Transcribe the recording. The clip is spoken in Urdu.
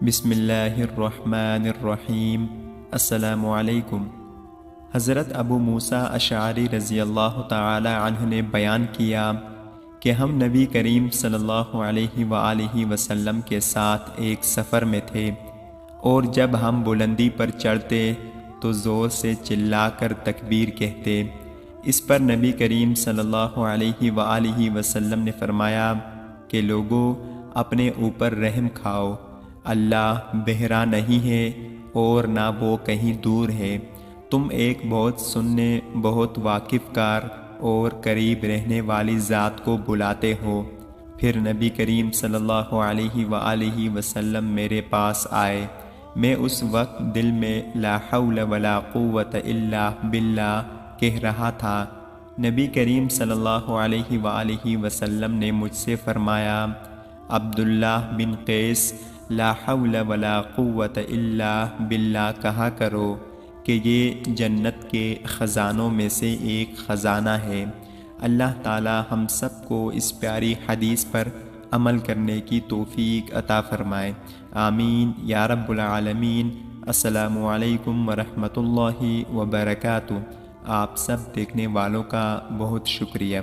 بسم اللہ الرحمن الرحیم۔ السلام علیکم۔ حضرت ابو موسیٰ اشعری رضی اللہ تعالی عنہ نے بیان کیا کہ ہم نبی کریم صلی اللہ علیہ وآلہ وسلم کے ساتھ ایک سفر میں تھے، اور جب ہم بلندی پر چڑھتے تو زور سے چلا کر تکبیر کہتے۔ اس پر نبی کریم صلی اللہ علیہ وآلہ وسلم نے فرمایا کہ لوگو، اپنے اوپر رحم کھاؤ، اللہ بہرا نہیں ہے اور نہ وہ کہیں دور ہے، تم ایک بہت سننے، بہت واقف کار اور قریب رہنے والی ذات کو بلاتے ہو۔ پھر نبی کریم صلی اللہ علیہ وآلہ وسلم میرے پاس آئے۔ میں اس وقت دل میں لا حول ولا قوت الا باللہ کہہ رہا تھا۔ نبی کریم صلی اللہ علیہ وآلہ وسلم نے مجھ سے فرمایا، عبداللہ بن قیس، لا حول ولا قوت الا باللہ کہا کرو کہ یہ جنت کے خزانوں میں سے ایک خزانہ ہے۔ اللہ تعالی ہم سب کو اس پیاری حدیث پر عمل کرنے کی توفیق عطا فرمائے، آمین یا رب العالمین۔ السلام علیکم ورحمۃ اللہ وبرکاتہ۔ آپ سب دیکھنے والوں کا بہت شکریہ۔